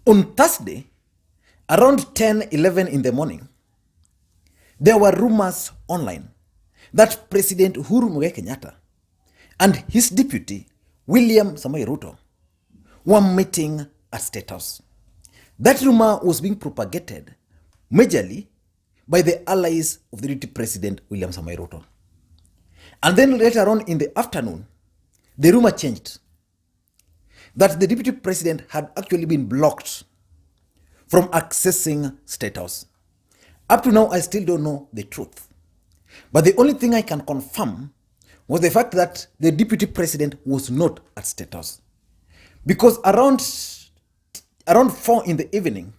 On Thursday, around 10-11 in the morning, there were rumors online that President Uhuru Kenyatta and his deputy, William Samoei Ruto, were meeting at State House. That rumor was being propagated majorly by the allies of the deputy president, William Samoei Ruto. And then later on in the afternoon, the rumor changed that the deputy president had actually been blocked from accessing State House. Up to now, I still don't know the truth. But the only thing I can confirm was the fact that the deputy president was not at State House. Because around 4 in the evening,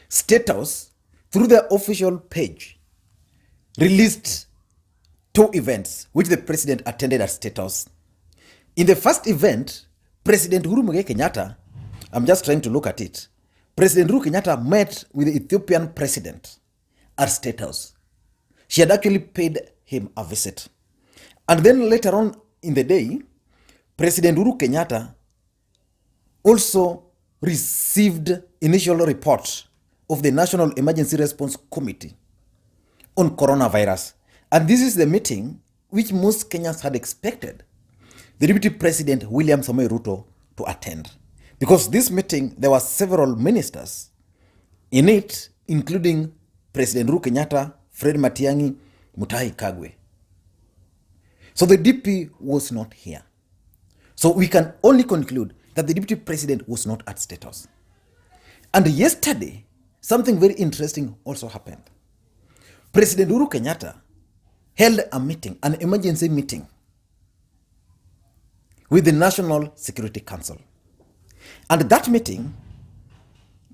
State House, through their official page, released 2 events which the president attended at State House. In the first event, President Uhuru Kenyatta, I'm just trying to look at it, President Uhuru Kenyatta met with the Ethiopian president at State House. She had actually paid him a visit. And then later on in the day, President Uhuru Kenyatta also received initial report of the National Emergency Response Committee on coronavirus. And this is the meeting which most Kenyans had expected the Deputy President William Samoei Ruto to attend. Because this meeting, there were several ministers in it, including President Uhuru Kenyatta, Fred Matiang'i, Mutahi Kagwe. So the DP was not here. So we can only conclude that the Deputy President was not at State House. And yesterday, something very interesting also happened. President Uhuru Kenyatta held a meeting, an emergency meeting, with the National Security Council. And that meeting,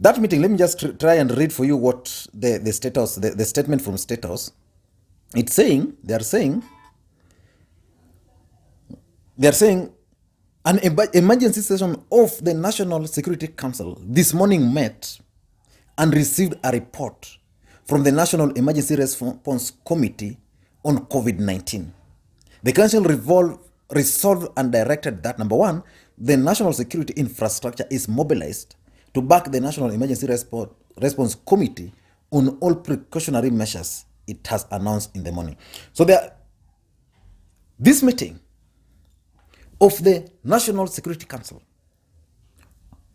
let me just try and read for you what the State House, the statement from State House. It's saying, they are saying, an emergency session of the National Security Council this morning met and received a report from the National Emergency Response Committee on COVID-19. The council resolved and directed that, number 1, the national security infrastructure is mobilized to back the National Emergency Response Committee on all precautionary measures it has announced in the morning. So this meeting of the National Security Council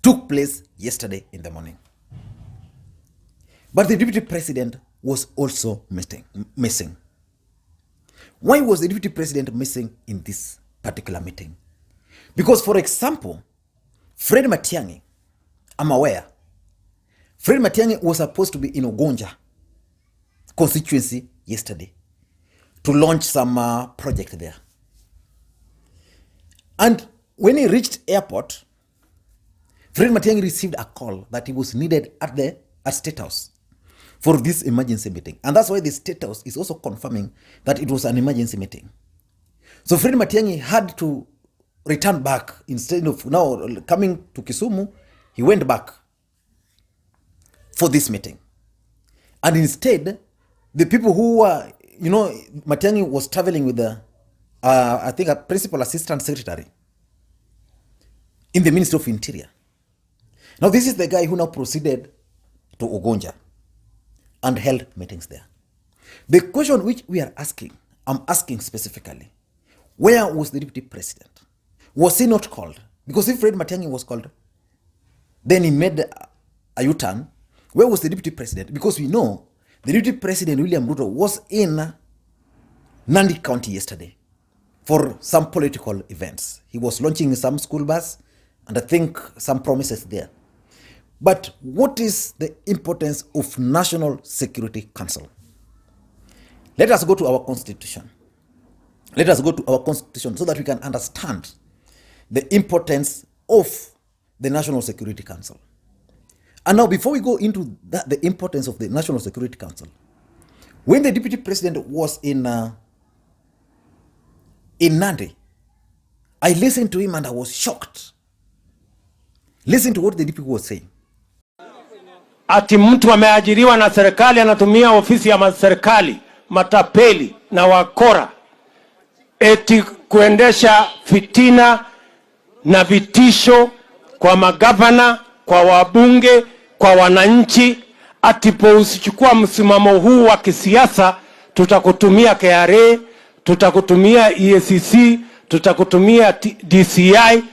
took place yesterday in the morning. But the Deputy President was also missing. Why was the Deputy President missing in this particular meeting? Because, for example, Fred Matiang'i, I'm aware, Fred Matiang'i was supposed to be in Ugonja constituency yesterday to launch some project there. And when he reached airport, Fred Matiang'i received a call that he was needed at State House for this emergency meeting. And that's why the State House is also confirming that it was an emergency meeting. So Fred Matiang'i had to return back. Instead of now coming to Kisumu, he went back for this meeting. And instead, the people who were, Matiang'i was traveling with I think a principal assistant secretary in the Ministry of Interior. Now this is the guy who now proceeded to Ugonja and held meetings there. The question which I'm asking specifically, where was the Deputy President? Was he not called? Because if Fred Matiang'i was called, then he made a U-turn. Where was the Deputy President? Because we know the Deputy President, William Ruto, was in Nandi County yesterday for some political events. He was launching some school bus and I think some promises there. But what is the importance of National Security Council? Let us go to our constitution. Let us go to our constitution so that we can understand the importance of the National Security Council. And now, before we go into the importance of the National Security Council, when the Deputy President was in Nandi, I listened to him and I was shocked. Listen to what the DP was saying. Ati mtu ameajiriwa na serikali anatumia ofisi ya serikali, matapeli na wakora, eti kuendesha fitina na vitisho kwa magavana kwa wabunge, kwa wananchi, atipo usichukua msimamo huu wa kisiasa, tutakutumia KRA, tutakutumia EACC, tutakutumia DCI.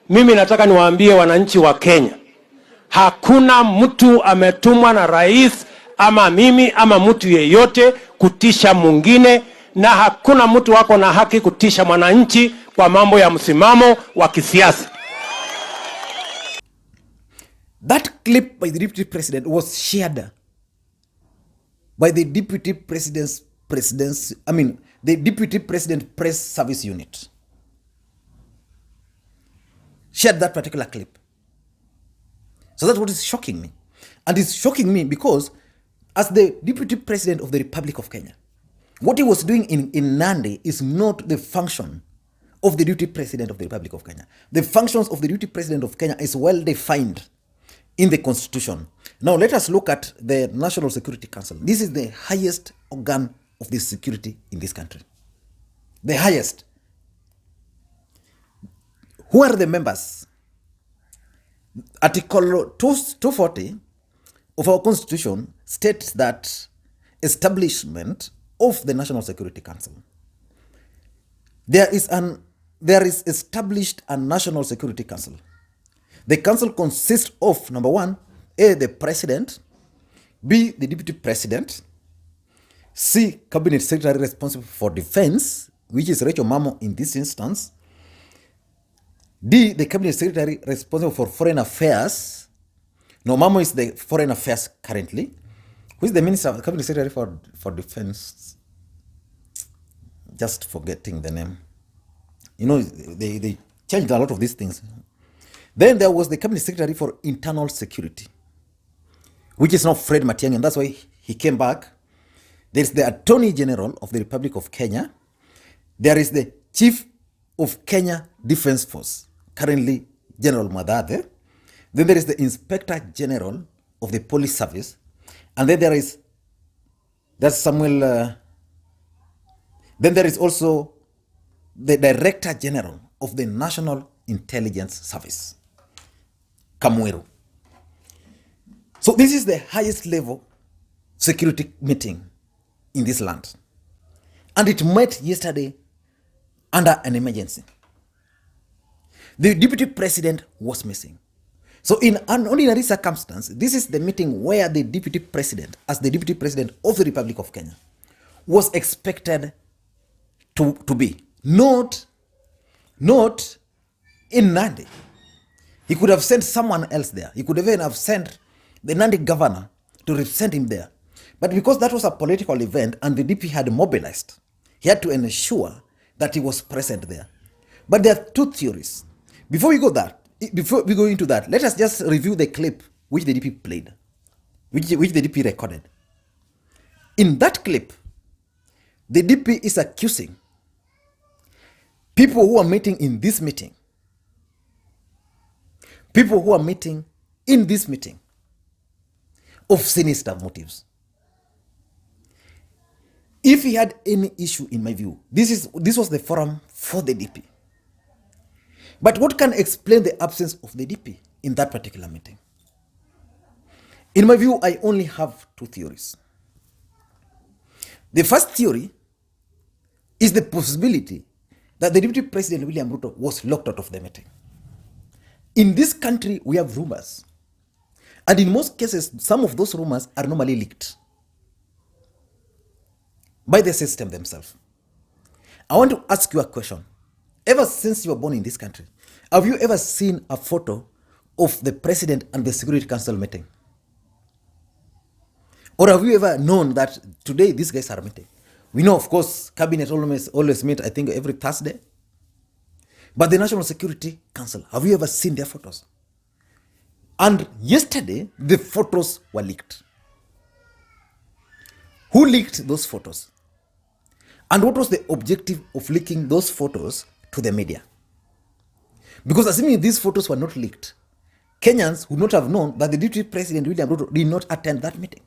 Mimi nataka niwaambie wananchi wa Kenya, hakuna mtu ametumwa na rais ama mimi ama mtu yeyote kutisha mwingine, na hakuna mtu wako na haki kutisha mwananchi kwa mambo ya msimamo wa kisiasa. That clip by the deputy president was shared by the deputy the deputy president press service unit. Shared that particular clip. So that's what is shocking me. And it's shocking me because as the deputy president of the Republic of Kenya, what he was doing in Nandi is not the function of the deputy president of the Republic of Kenya. The functions of the deputy president of Kenya is well defined in the constitution. Now let us look at the National Security Council. This is the highest organ of the security in this country. The highest. Who are the members? Article 240 of our constitution states that establishment of the National Security Council. There is established a National Security Council. The council consists of, number one, A, the president, B, the deputy president, C, cabinet secretary responsible for defense, which is Rachel Mamo in this instance, D, the cabinet secretary responsible for foreign affairs. No, Mamo is the foreign affairs currently. Who is the minister, cabinet secretary for defense? Just forgetting the name. You know, they changed a lot of these things. Then there was the cabinet secretary for internal security, which is now Fred Matiang'i, and that's why he came back. There's the Attorney General of the Republic of Kenya. There is the Chief of Kenya Defense Force, currently General Madade. Then there is the Inspector General of the Police Service. And then that's Samuel. Then there is also the Director General of the National Intelligence Service, Kamweru. So this is the highest level security meeting in this land. And it met yesterday under an emergency. The deputy president was missing. So in an ordinary circumstance, this is the meeting where the deputy president, as the deputy president of the Republic of Kenya, was expected to be. Not in Nandi. He could have sent someone else there. He could even have sent the Nandi governor to represent him there. But because that was a political event and the DP had mobilized, he had to ensure that he was present there. But there are two theories. Before we go into that, let us just review the clip which the DP played, which the DP recorded. In that clip, the DP is accusing people who are meeting in this meeting, of sinister motives. If he had any issue, in my view, this was the forum for the DP. But what can explain the absence of the DP in that particular meeting? In my view, I only have two theories. The first theory is the possibility that the Deputy President William Ruto was locked out of the meeting. In this country, we have rumors. And in most cases, some of those rumors are normally leaked by the system themselves. I want to ask you a question. Ever since you were born in this country, have you ever seen a photo of the president and the Security Council meeting? Or have you ever known that today these guys are meeting? We know, of course, cabinet always meet, I think, every Thursday. But the National Security Council, have you ever seen their photos? And yesterday, the photos were leaked. Who leaked those photos? And what was the objective of leaking those photos to the media? Because assuming these photos were not leaked, Kenyans would not have known that the Deputy President William Ruto did not attend that meeting.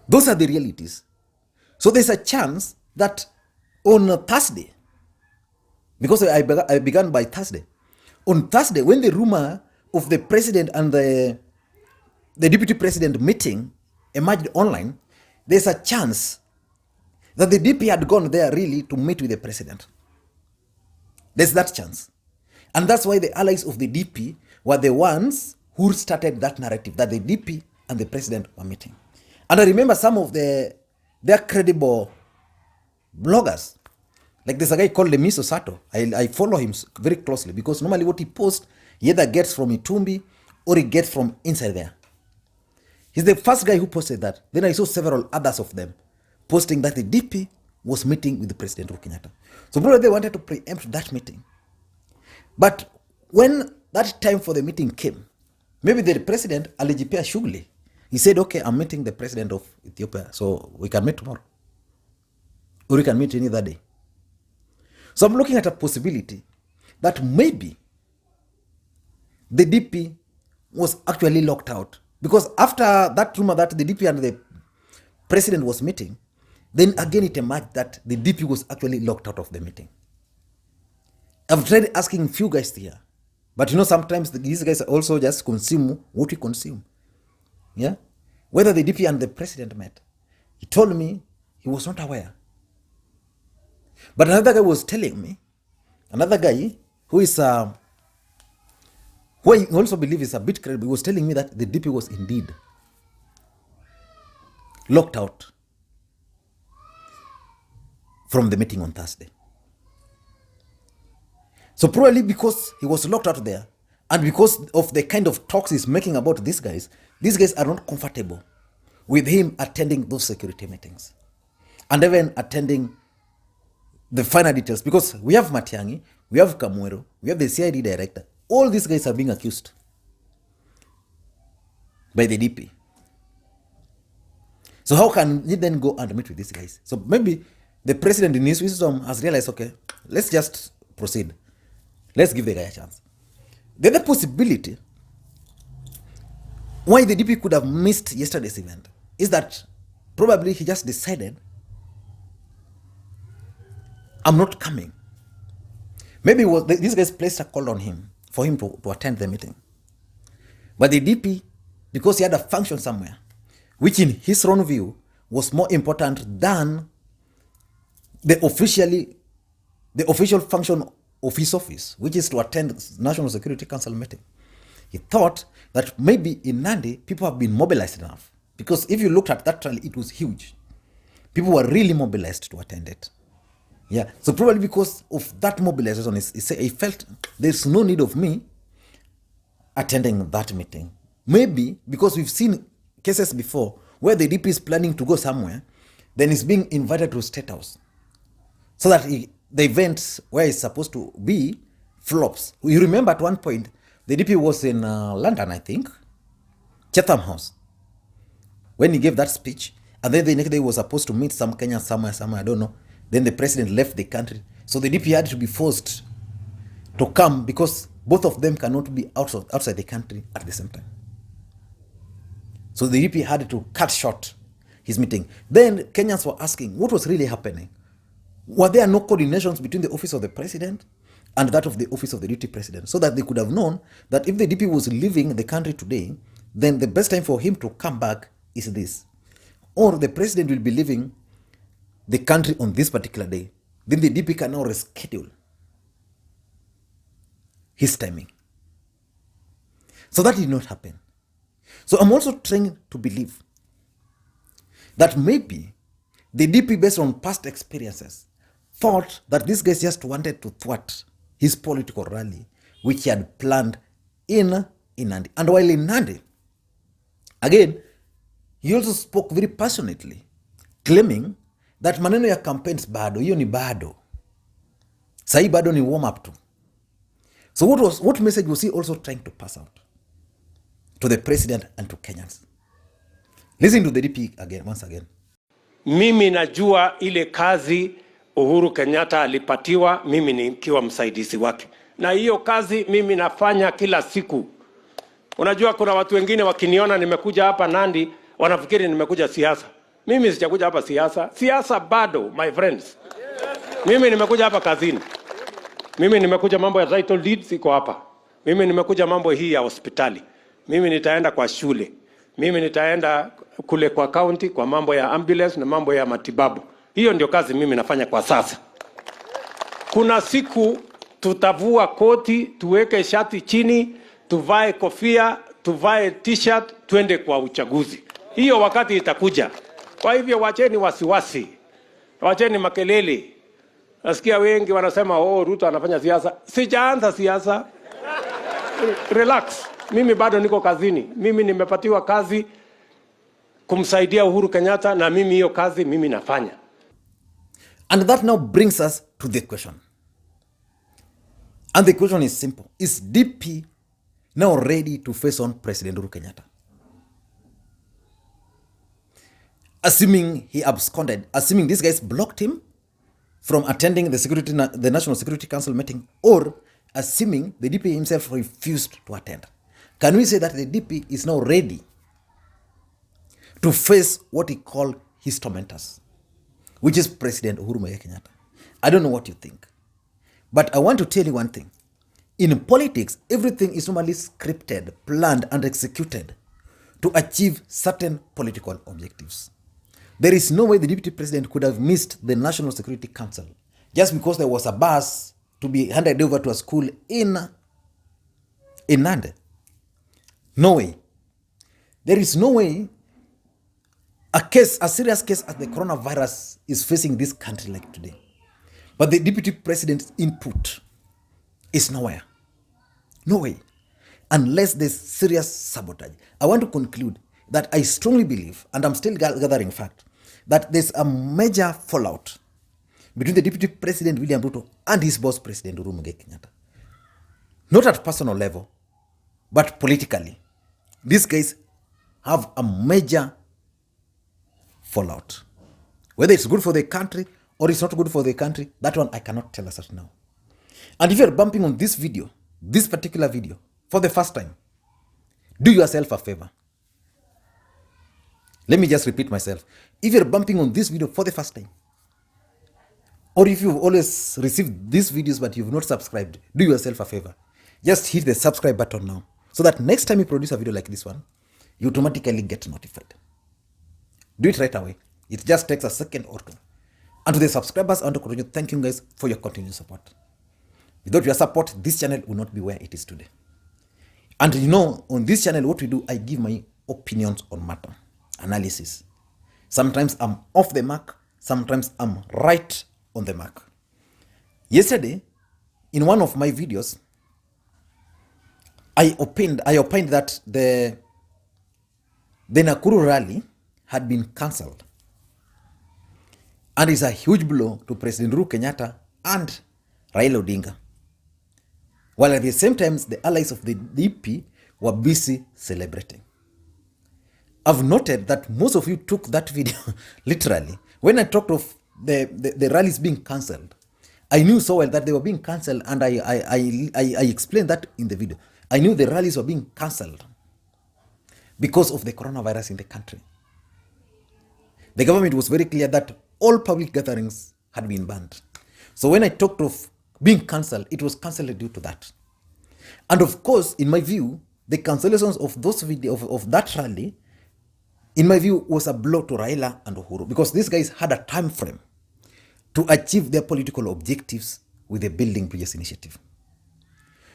Those are the realities. So there's a chance that on a Thursday, because I began by Thursday, On Thursday, when the rumor of the president and the deputy president meeting emerged online, there's a chance that the DP had gone there really to meet with the president. There's that chance. And that's why the allies of the DP were the ones who started that narrative that the DP and the president were meeting. And I remember some of their credible bloggers, like there's a guy called Lemiso Sato. I follow him very closely because normally what he posts, he either gets from Itumbi or he gets from inside there. He's the first guy who posted that. Then I saw several others of them posting that the DP was meeting with the President Uhuru Kenyatta. So probably they wanted to preempt that meeting. But when that time for the meeting came, maybe the president alijipea shughuli. He said, okay, I'm meeting the president of Ethiopia, so we can meet tomorrow. Or we can meet any other day. So I'm looking at a possibility that maybe the DP was actually locked out. Because after that rumor that the DP and the president was meeting, then again it emerged that the DP was actually locked out of the meeting. I've tried asking few guys here, but sometimes these guys also just consume what we consume. Yeah? Whether the DP and the president met. He told me he was not aware. But another guy was telling me, another guy who is, who I also believe is a bit credible, was telling me that the DP was indeed locked out from the meeting on Thursday. So probably because he was locked out there and because of the kind of talks he's making about these guys are not comfortable with him attending those security meetings and even attending the final details, because we have Matiang'i, we have Kamwero, we have the CID director. All these guys are being accused by the DP. So how can he then go and meet with these guys? So maybe the president in his wisdom has realized, okay, let's just proceed. Let's give the guy a chance. The other possibility why the DP could have missed yesterday's event is that probably he just decided, I'm not coming. Maybe these guys placed a call on him for him to attend the meeting. But the DP, because he had a function somewhere, which in his own view was more important than the official function of his office, which is to attend National Security Council meeting. He thought that maybe in Nandi, people have been mobilized enough. Because if you looked at that rally, it was huge. People were really mobilized to attend it. Yeah, so probably because of that mobilization, he felt there's no need of me attending that meeting. Maybe because we've seen cases before where the DP is planning to go somewhere, then he's being invited to State House. So that the event where he's supposed to be flops. You remember at one point, the DP was in London, I think, Chatham House, when he gave that speech, and then the next day he was supposed to meet some Kenyan somewhere, I don't know. Then the president left the country. So the DP had to be forced to come because both of them cannot be outside the country at the same time. So the DP had to cut short his meeting. Then Kenyans were asking what was really happening. Were there no coordinations between the office of the president and that of the office of the deputy president, so that they could have known that if the DP was leaving the country today, then the best time for him to come back is this. Or the president will be leaving the country on this particular day. Then the DP can now reschedule his timing. So that did not happen. So I'm also trying to believe that maybe the DP, based on past experiences, thought that these guys just wanted to thwart his political rally, which he had planned in Nandi. And while in Nandi, again, he also spoke very passionately, claiming that maneno ya campaigns bado, hiyo ni bado. Sahi bado ni warm up to. So what message was he also trying to pass out to the president and to Kenyans? Listen to the DP again, once again. Mimi najua ile kazi Uhuru Kenyatta alipatiwa, mimi nikiwa msaidizi wake. Na hiyo kazi mimi nafanya kila siku. Unajua kuna watu wengine wakiniona nimekuja hapa Nandi, wanafikiri nimekuja siasa. Mimi sijakuja hapa siasa. Siasa bado, my friends. Mimi nimekuja hapa kazini. Mimi nimekuja mambo ya title deeds iko hapa. Mimi nimekuja mambo hii ya hospitali. Mimi nitaenda kwa shule. Mimi nitaenda kule kwa county kwa mambo ya ambulance na mambo ya matibabu. Hiyo ndio kazi mimi nafanya kwa sasa. Kuna siku tutavua koti, tuweke shati chini, tuvae kofia, tuvae t-shirt, twende kwa uchaguzi. Hiyo wakati itakuja. Kwa hivyo wacheni wasiwasi. Wacheni makelele. Nasikia wengi wanasema Ruto anafanya siasa. Sijaanza siasa. Relax. Mimi bado niko kazini. Mimi nimepatiwa kazi kumsaidia Uhuru Kenyatta na mimi hiyo kazi mimi nafanya. And that now brings us to the question. And the question is simple. Is DP now ready to face on President Uhuru Kenyatta? Assuming he absconded, assuming these guys blocked him from attending the National Security Council meeting, or assuming the DP himself refused to attend. Can we say that the DP is now ready to face what he called his tormentors, which is President Uhuru Kenyatta? I don't know what you think, but I want to tell you one thing. In politics, everything is normally scripted, planned, and executed to achieve certain political objectives. There is no way the deputy president could have missed the National Security Council just because there was a bus to be handed over to a school in Nandi. No way. There is no way a serious case as the coronavirus is facing this country like today. But the deputy president's input is nowhere. No way. Unless there's serious sabotage. I want to conclude that I strongly believe, and I'm still gathering fact, that there's a major fallout between the Deputy President William Ruto and his boss, President Uhuru Kenyatta. Not at personal level, but politically. These guys have a major fallout. Whether it's good for the country or it's not good for the country, that one I cannot tell us now. And if you're bumping on this video, this particular video, for the first time, do yourself a favor. Let me just repeat myself. If you're bumping on this video for the first time, or if you've always received these videos but you've not subscribed, do yourself a favor. Just hit the subscribe button now, so that next time you produce a video like this one, you automatically get notified. Do it right away. It just takes a second or two. And to the subscribers, I want to continue thanking you guys for your continued support. Without your support, this channel will not be where it is today. And you know, on this channel, what we do, I give my opinions on matter, analysis. Sometimes I'm off the mark, sometimes I'm right on the mark. Yesterday, in one of my videos, I opined that the Nakuru rally had been cancelled. And it's a huge blow to President Uhuru Kenyatta and Raila Odinga. While at the same time, the allies of the DP were busy celebrating. I've noted that most of you took that video literally. When I talked of the rallies being cancelled, I knew so well that they were being cancelled, and I explained that in the video. I knew the rallies were being cancelled because of the coronavirus in the country. The government was very clear that all public gatherings had been banned. So when I talked of being cancelled, it was cancelled due to that. And of course, in my view, the cancellations of those of that rally, in my view, was a blow to Raila and Uhuru, because these guys had a time frame to achieve their political objectives with the Building Bridges initiative.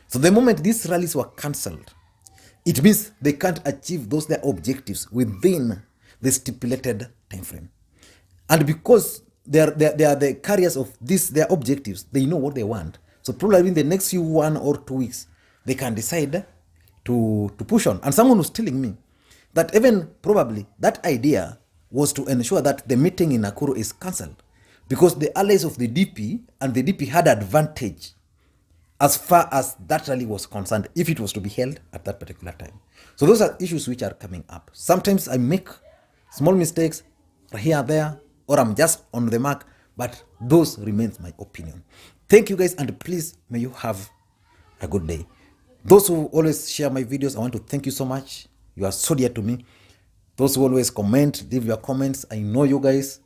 So the moment these rallies were cancelled, it means they can't achieve their objectives within the stipulated time frame. And because they are the carriers of their objectives, they know what they want. So probably in the next few 1 or 2 weeks, they can decide to push on. And someone was telling me that even probably that idea was to ensure that the meeting in Nakuru is cancelled, because the allies of the DP and the DP had advantage as far as that rally was concerned, if it was to be held at that particular time. So those are issues which are coming up. Sometimes I make small mistakes here, there, or I'm just on the mark, but those remains my opinion. Thank you guys, and please, may you have a good day. Those who always share my videos, I want to thank you so much. You are so dear to me. Those who always comment, leave your comments, I know you guys.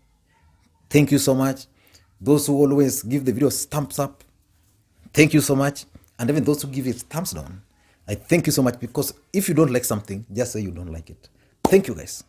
Thank you so much. Those who always give the video thumbs up, thank you so much. And even those who give it thumbs down, I thank you so much, because if you don't like something, just say you don't like it. Thank you, guys.